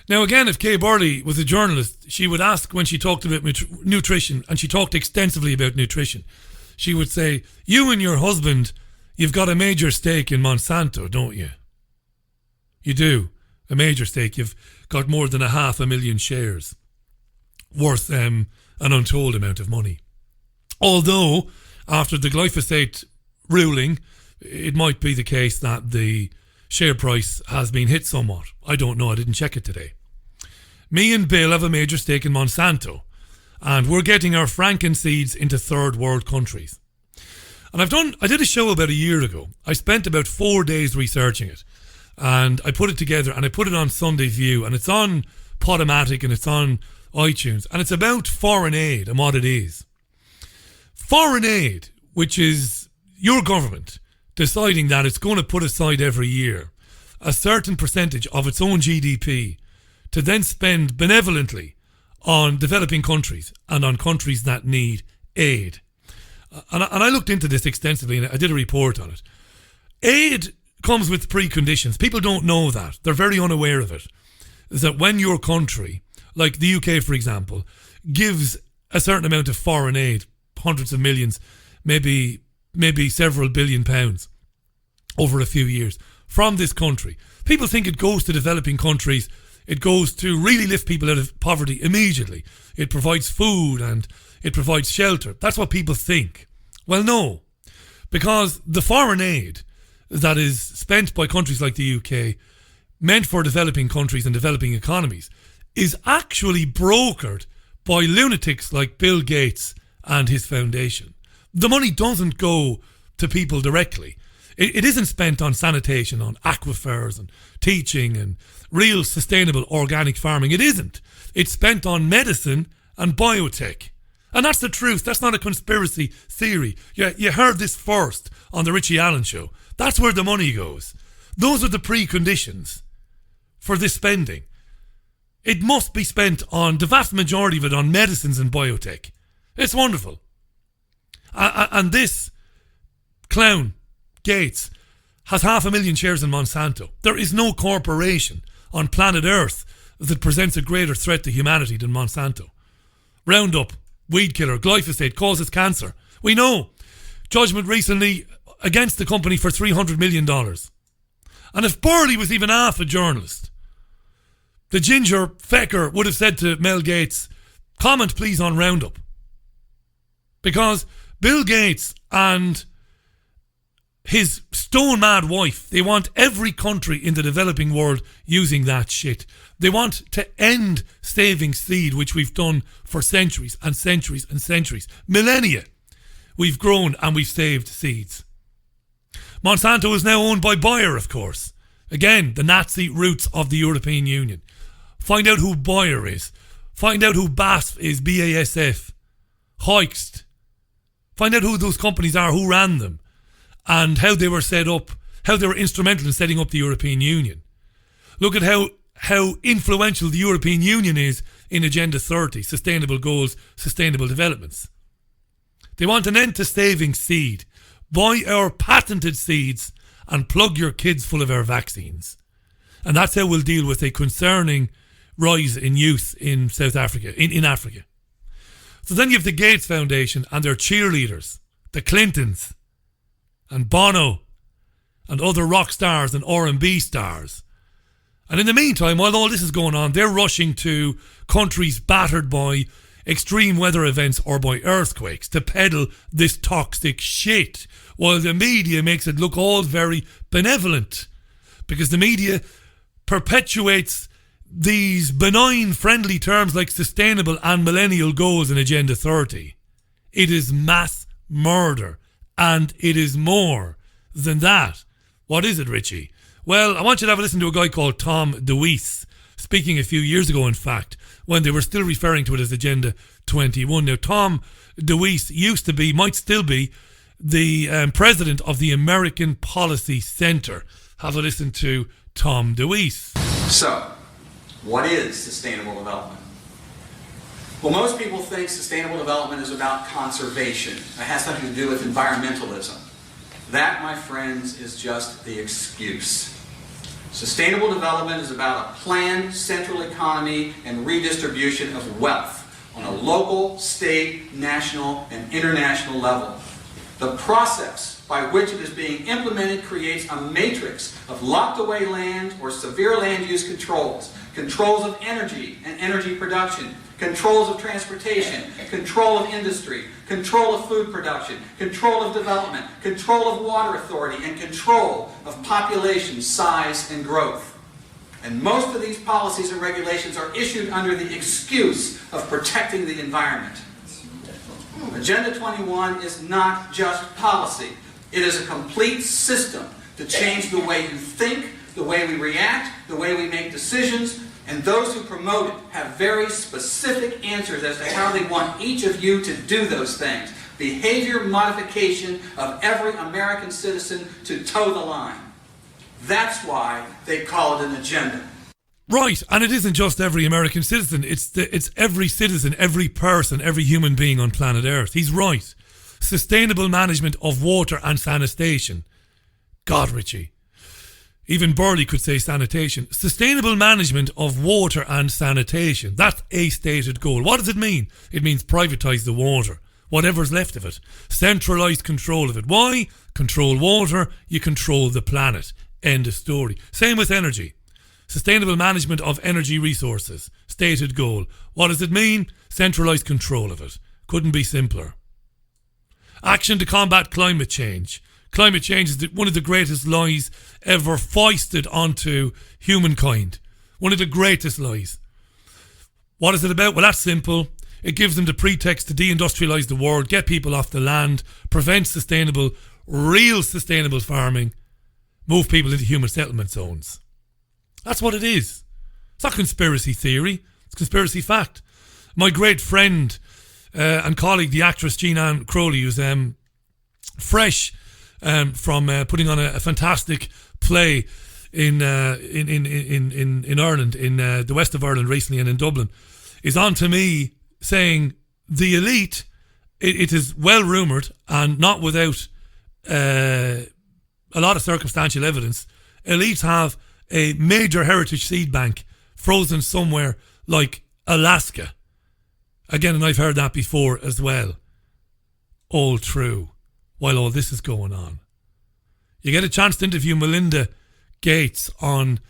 Now, again, if Kay Burley was a journalist, she would ask when she talked about nutrition, and she talked extensively about nutrition, she would say, you and your husband, you've got a major stake in Monsanto, don't you? You do. A major stake. You've got more than 500,000 shares, worth an untold amount of money. Although, after the glyphosate ruling, it might be the case that the share price has been hit somewhat. I don't know. I didn't check it today. Me and Bill have a major stake in Monsanto, and we're getting our Franken seeds into third world countries. And I did a show about a year ago. I spent about 4 days researching it, and I put it together, and I put it on Sunday View, and it's on Podomatic, and it's on iTunes, and it's about foreign aid and what it is. Foreign aid, which is your government deciding that it's going to put aside every year a certain percentage of its own GDP to then spend benevolently on developing countries and on countries that need aid. And I looked into this extensively, and I did a report on it. Aid comes with preconditions. People don't know that. They're very unaware of it. Is that when your country, like the UK for example, gives a certain amount of foreign aid, hundreds of millions, maybe several billion pounds over a few years from this country, people think it goes to developing countries. It goes to really lift people out of poverty immediately. It provides food and it provides shelter. That's what people think. Well, no, because the foreign aid that is spent by countries like the UK, meant for developing countries and developing economies, is actually brokered by lunatics like Bill Gates and his foundation. The money doesn't go to people directly. It isn't spent on sanitation, on aquifers and teaching and real sustainable organic farming. It isn't. It's spent on medicine and biotech. And that's the truth. That's not a conspiracy theory. You heard this first on the Richie Allen Show. That's where the money goes. Those are the preconditions for this spending. It must be spent on, the vast majority of it, on medicines and biotech. It's wonderful. And this clown, Gates, has 500,000 shares in Monsanto. There is no corporation on planet Earth that presents a greater threat to humanity than Monsanto. Roundup, weed killer, glyphosate causes cancer. We know. Judgment recently against the company for $300 million. And if Burley was even half a journalist, the ginger fecker would have said to Mel Gates, comment please on Roundup. Because Bill Gates and his stone mad wife, they want every country in the developing world using that shit. They want to end saving seed, which we've done for centuries and centuries and centuries. Millennia. We've grown and we've saved seeds. Monsanto is now owned by Bayer, of course. Again, the Nazi roots of the European Union. Find out who Bayer is. Find out who BASF is, BASF. Hoechst. Find out who those companies are, who ran them, and how they were set up, how they were instrumental in setting up the European Union. Look at how influential the European Union is in Agenda 30, Sustainable Goals, Sustainable Developments. They want an end to saving seed. Buy our patented seeds and plug your kids full of our vaccines. And that's how we'll deal with a concerning rise in youth in South Africa, in Africa. So then you have the Gates Foundation and their cheerleaders, the Clintons and Bono and other rock stars and R&B stars. And in the meantime, while all this is going on, they're rushing to countries battered by extreme weather events or by earthquakes to peddle this toxic shit, while the media makes it look all very benevolent. because the media perpetuates these benign, friendly terms like sustainable and millennial goals in Agenda 30. It is mass murder, and it is more than that. What is it, Richie? Well, I want you to have a listen to a guy called Tom DeWeese, speaking a few years ago, in fact, when they were still referring to it as Agenda 21. Now, Tom DeWeese might still be, the president of the American Policy Center. Have a listen to Tom DeWeese. So, what is sustainable development? Well, most people think sustainable development is about conservation. It has something to do with environmentalism. That, my friends, is just the excuse. Sustainable development is about a planned central economy and redistribution of wealth on a local, state, national, and international level. The process by which it is being implemented creates a matrix of locked away land or severe land use controls, controls of energy and energy production, controls of transportation, control of industry, control of food production, control of development, control of water authority, and control of population size and growth. And most of these policies and regulations are issued under the excuse of protecting the environment. Agenda 21 is not just policy. It is a complete system to change the way you think, the way we react, the way we make decisions, and those who promote it have very specific answers as to how they want each of you to do those things. Behavior modification of every American citizen to toe the line. That's why they call it an agenda. Right, and it isn't just every American citizen, it's every citizen, every person, every human being on planet Earth. He's right. Sustainable management of water and sanitation. God, Richie. Even Burley could say sanitation. Sustainable management of water and sanitation. That's a stated goal. What does it mean? It means privatise the water. Whatever's left of it. Centralised control of it. Why? Control water, you control the planet. End of story. Same with energy. Sustainable management of energy resources. Stated goal. What does it mean? Centralised control of it. Couldn't be simpler. Action to combat climate change. Climate change is one of the greatest lies ever foisted onto humankind. One of the greatest lies. What is it about? Well, that's simple. It gives them the pretext to deindustrialise the world, get people off the land, prevent real sustainable farming, move people into human settlement zones. That's what it is. It's not conspiracy theory. It's conspiracy fact. My great friend and colleague, the actress Jean-Anne Crowley, who's fresh from putting on a fantastic play in Ireland, in the west of Ireland recently, and in Dublin, is on to me saying the elite, it is well rumoured and not without a lot of circumstantial evidence, elites have a major heritage seed bank frozen somewhere like Alaska. Again, and I've heard that before as well. All true. While all this is going on, you get a chance to interview Melinda Gates on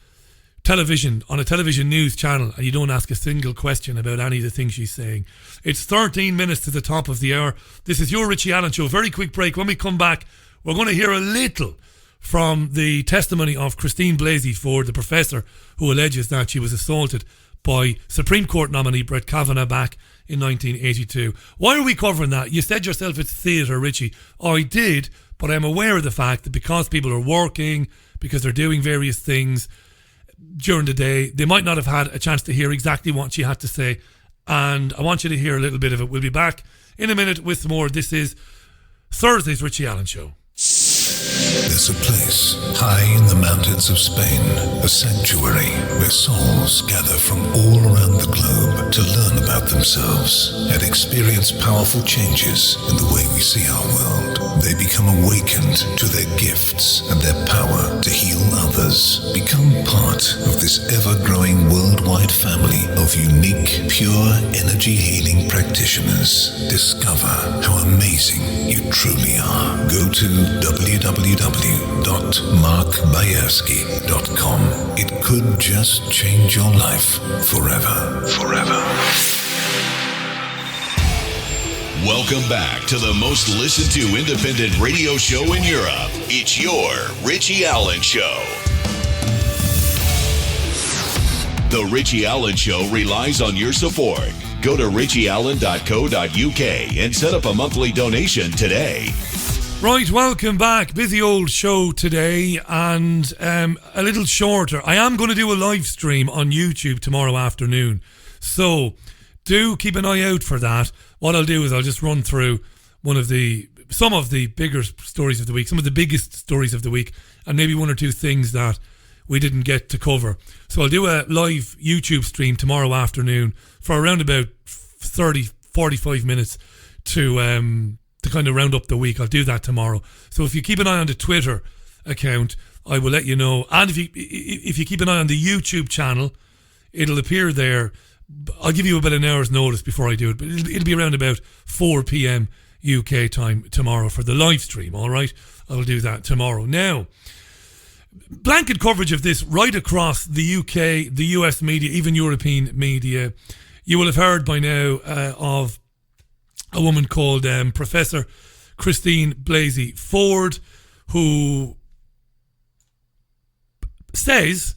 television, on a television news channel, and you don't ask a single question about any of the things she's saying. It's 13 minutes to the top of the hour. This is your Richie Allen Show. Very quick break. When we come back, we're going to hear a little from the testimony of Christine Blasey Ford, the professor who alleges that she was assaulted by Supreme Court nominee Brett Kavanaugh back in 1982. Why are we covering that? You said yourself it's theatre, Richie. I did, but I'm aware of the fact that because people are working, because they're doing various things during the day, they might not have had a chance to hear exactly what she had to say, and I want you to hear a little bit of it. We'll be back in a minute with more. This is Thursday's Richie Allen Show. There's a place high in the mountains of Spain, a sanctuary where souls gather from all around the globe to learn about themselves and experience powerful changes in the way we see our world. They become awakened to their gifts and their power to heal others. Become part of this ever-growing worldwide family of unique, pure energy healing practitioners. Discover how amazing you truly are. Go to www.markbayerski.com. It could just change your life forever. Welcome back to the most listened to independent radio show in Europe. It's your Richie Allen Show. The Richie Allen Show relies on your support. Go to richieallen.co.uk and set up a monthly donation today. Right, welcome back. Busy old show today, and a little shorter. I am going to do a live stream on YouTube tomorrow afternoon, so do keep an eye out for that. What I'll do is I'll just run through some of the bigger stories of the week, some of the biggest stories of the week, and maybe one or two things that we didn't get to cover. So I'll do a live YouTube stream tomorrow afternoon for around about 45 minutes to kind of round up the week. I'll do that tomorrow. So if you keep an eye on the Twitter account, I will let you know. And if you keep an eye on the YouTube channel, it'll appear there. I'll give you about an hour's notice before I do it, but it'll be around about 4 p.m. UK time tomorrow for the live stream, all right? I'll do that tomorrow. Now, blanket coverage of this right across the UK, the US media, even European media. You will have heard by now of a woman called Professor Christine Blasey Ford, who says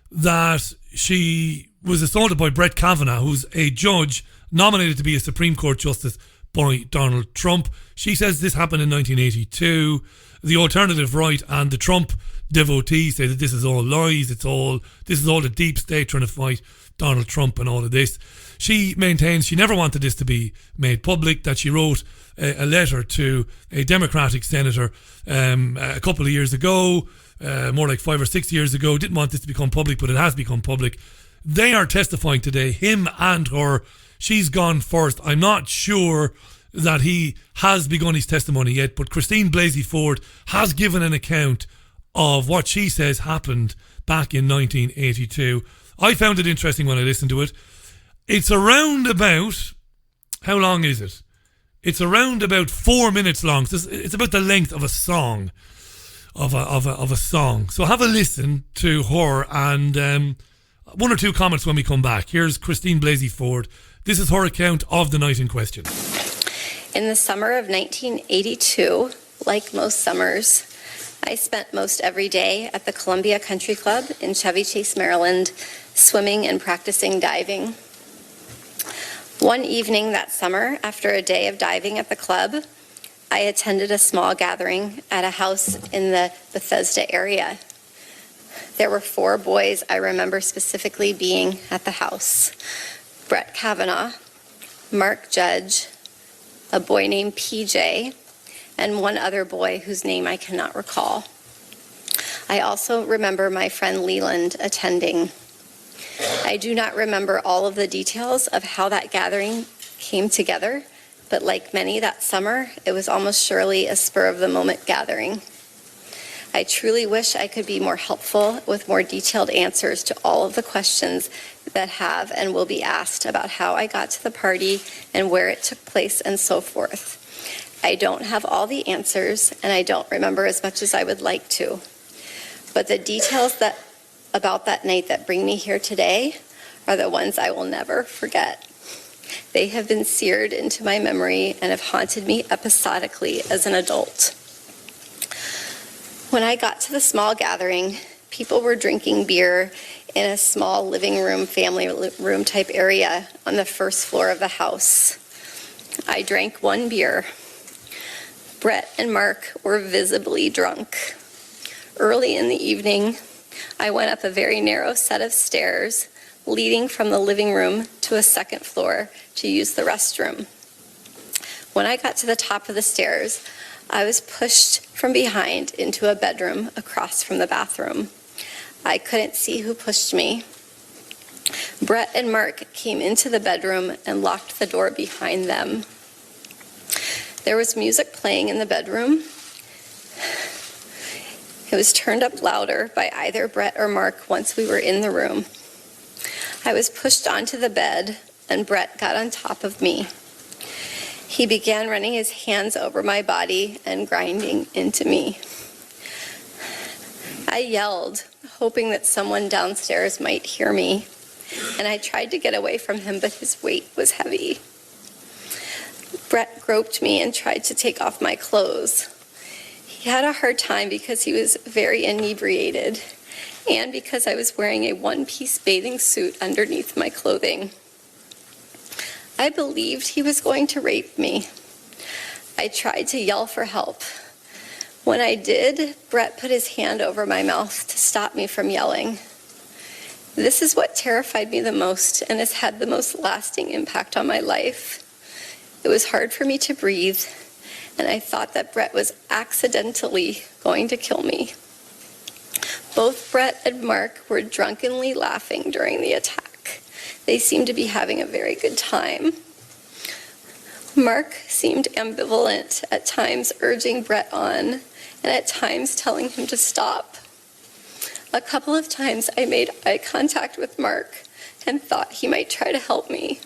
that she was assaulted by Brett Kavanaugh, who's a judge nominated to be a Supreme Court Justice by Donald Trump. She says this happened in 1982. The alternative right and the Trump devotees say that this is all lies. This is all the deep state trying to fight Donald Trump and all of this. She maintains she never wanted this to be made public, that she wrote a letter to a Democratic senator a couple of years ago, more like 5 or 6 years ago, didn't want this to become public, but it has become public. They are testifying today, him and her. She's gone first. I'm not sure that he has begun his testimony yet, but Christine Blasey Ford has given an account of what she says happened back in 1982. I found it interesting when I listened to it. It's around about, how long is it? It's around about 4 minutes long. So it's about the length of a song, of a song. So have a listen to her and one or two comments when we come back. Here's Christine Blasey Ford. This is her account of the night in question. In the summer of 1982, like most summers, I spent most every day at the Columbia Country Club in Chevy Chase, Maryland, swimming and practicing diving. One evening that summer, after a day of diving at the club, I attended a small gathering at a house in the Bethesda area. There were 4 boys I remember specifically being at the house: Brett Kavanaugh, Mark Judge, a boy named PJ, and one other boy whose name I cannot recall. I also remember my friend Leland attending. I do not remember all of the details of how that gathering came together, but like many that summer, it was almost surely a spur-of-the-moment gathering. I truly wish I could be more helpful with more detailed answers to all of the questions that have and will be asked about how I got to the party and where it took place and so forth. I don't have all the answers, and I don't remember as much as I would like to. But the details about that night that bring me here today are the ones I will never forget. They have been seared into my memory and have haunted me episodically as an adult. When I got to the small gathering, people were drinking beer in a small living room, family room type area on the first floor of the house. I drank 1 beer. Brett and Mark were visibly drunk. Early in the evening, I went up a very narrow set of stairs leading from the living room to a second floor to use the restroom. When I got to the top of the stairs, I was pushed from behind into a bedroom across from the bathroom. I couldn't see who pushed me. Brett and Mark came into the bedroom and locked the door behind them. There was music playing in the bedroom. It was turned up louder by either Brett or Mark once we were in the room. I was pushed onto the bed, and Brett got on top of me. He began running his hands over my body and grinding into me. I yelled, hoping that someone downstairs might hear me, and I tried to get away from him, but his weight was heavy. Brett groped me and tried to take off my clothes. He had a hard time because he was very inebriated, and because I was wearing a one-piece bathing suit underneath my clothing. I believed he was going to rape me. I tried to yell for help. When I did, Brett put his hand over my mouth to stop me from yelling. This is what terrified me the most and has had the most lasting impact on my life. It was hard for me to breathe, and I thought that Brett was accidentally going to kill me. Both Brett and Mark were drunkenly laughing during the attack. They seemed to be having a very good time. Mark seemed ambivalent, at times urging Brett on, and at times telling him to stop. A couple of times I made eye contact with Mark and thought he might try to help me,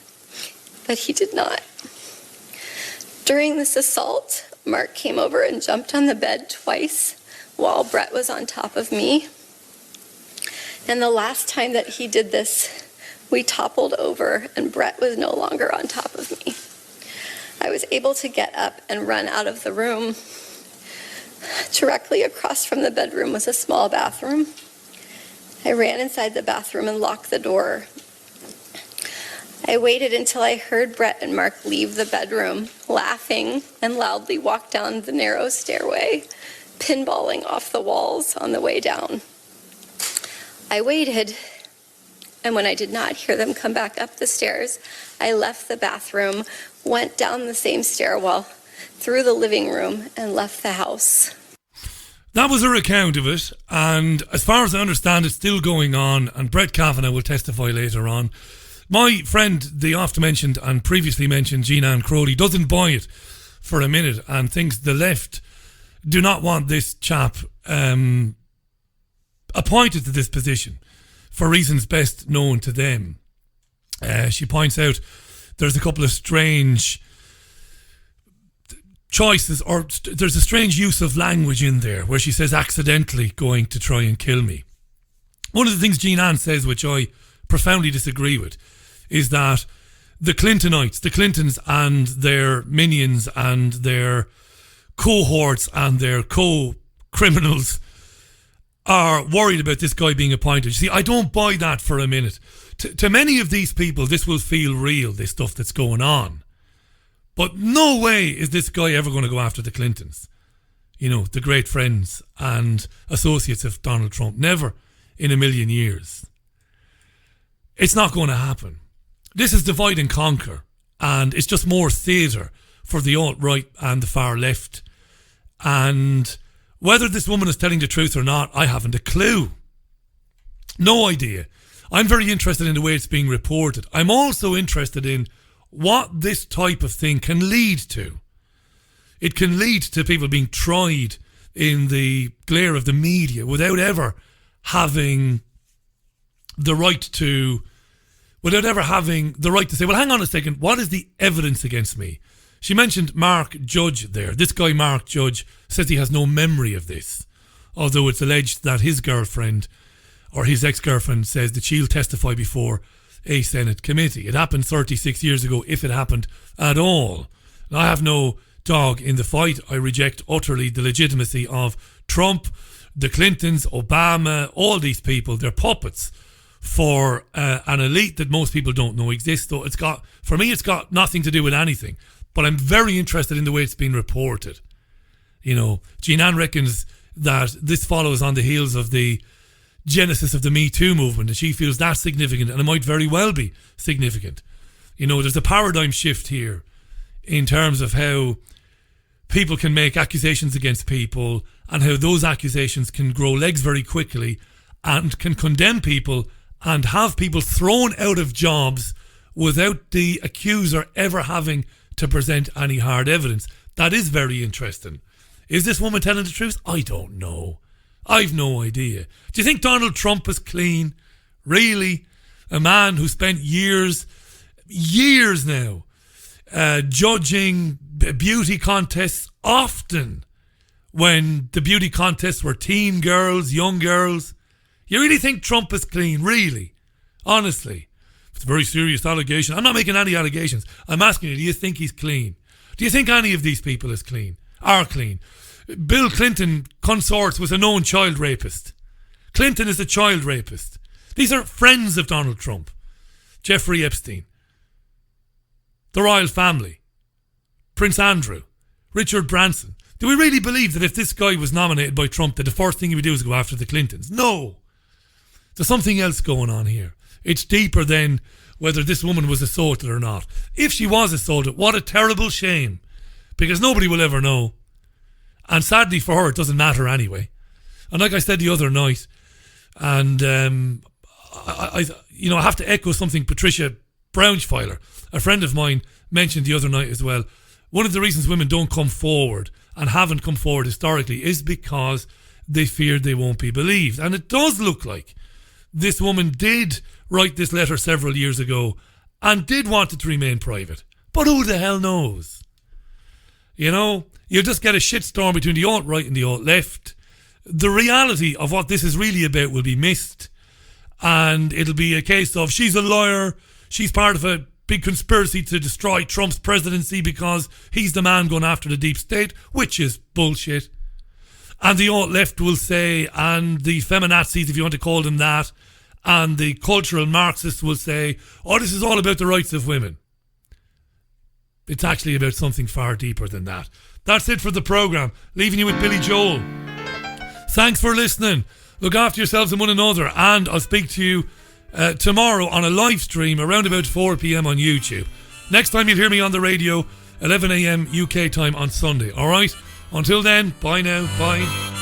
but he did not. During this assault, Mark came over and jumped on the bed twice while Brett was on top of me. And the last time that he did this, we toppled over and Brett was no longer on top of me. I was able to get up and run out of the room. Directly across from the bedroom was a small bathroom. I ran inside the bathroom and locked the door. I waited until I heard Brett and Mark leave the bedroom, laughing, and loudly walk down the narrow stairway, pinballing off the walls on the way down. I waited, and when I did not hear them come back up the stairs, I left the bathroom, went down the same stairwell, through the living room, and left the house. That was her account of it, and as far as I understand, it's still going on, and Brett Kavanaugh will testify later on. My friend, the oft-mentioned and previously mentioned Jean Ann Crowley, doesn't buy it for a minute and thinks the left do not want this chap appointed to this position for reasons best known to them. She points out there's a couple of strange choices, or there's a strange use of language in there where she says accidentally going to try and kill me. One of the things Jean Ann says, which I profoundly disagree with, is that the Clintonites, the Clintons and their minions and their cohorts and their co-criminals are worried about this guy being appointed. See, I don't buy that for a minute. To many of these people, this will feel real, this stuff that's going on. But no way is this guy ever going to go after the Clintons. You know, the great friends and associates of Donald Trump. Never in a million years. It's not going to happen. This is divide and conquer, and it's just more theatre for the alt-right and the far left. And whether this woman is telling the truth or not, I haven't a clue. No idea. I'm very interested in the way it's being reported. I'm also interested in what this type of thing can lead to. It can lead to people being tried in the glare of the media without ever having the right to say, well, hang on a second, what is the evidence against me? She mentioned Mark Judge there. This guy, Mark Judge, says he has no memory of this, although it's alleged that his girlfriend or his ex-girlfriend says that she'll testify before a Senate committee. It happened 36 years ago, if it happened at all. And I have no dog in the fight. I reject utterly the legitimacy of Trump, the Clintons, Obama, all these people. They're puppets for an elite that most people don't know exists. So for me, it's got nothing to do with anything. But I'm very interested in the way it's been reported. You know, Jean Ann reckons that this follows on the heels of the genesis of the Me Too movement, and she feels that's significant, and it might very well be significant. You know, there's a paradigm shift here in terms of how people can make accusations against people and how those accusations can grow legs very quickly and can condemn people and have people thrown out of jobs without the accuser ever having to present any hard evidence. That is very interesting. Is this woman telling the truth? I don't know. I've no idea. Do you think Donald Trump is clean? Really? A man who spent years now, judging beauty contests, often when the beauty contests were teen girls, young girls. You really think Trump is clean? Really? Honestly? It's a very serious allegation. I'm not making any allegations. I'm asking you, do you think he's clean? Do you think any of these people is clean? Are clean? Bill Clinton consorts with a known child rapist. Clinton is a child rapist. These are friends of Donald Trump. Jeffrey Epstein, the royal family, Prince Andrew, Richard Branson. Do we really believe that if this guy was nominated by Trump that the first thing he would do is go after the Clintons? No. There's something else going on here. It's deeper than whether this woman was assaulted or not. If she was assaulted, what a terrible shame. Because nobody will ever know. And sadly for her, it doesn't matter anyway. And like I said the other night, and I have to echo something Patricia Braunschweiler, a friend of mine, mentioned the other night as well. One of the reasons women don't come forward and haven't come forward historically is because they fear they won't be believed. And it does look like this woman did write this letter several years ago and did want it to remain private. But who the hell knows? You know, you'll just get a shitstorm between the alt-right and the alt-left. The reality of what this is really about will be missed. And it'll be a case of she's a liar, she's part of a big conspiracy to destroy Trump's presidency because he's the man going after the deep state, which is bullshit. And the alt-left will say, and the feminazis, if you want to call them that, and the cultural Marxists will say, oh, this is all about the rights of women. It's actually about something far deeper than that. That's it for the programme. Leaving you with Billy Joel. Thanks for listening. Look after yourselves and one another, and I'll speak to you tomorrow on a live stream around about 4 p.m. on YouTube. Next time you'll hear me on the radio, 11 a.m. UK time on Sunday. All right? Until then, bye now. Bye.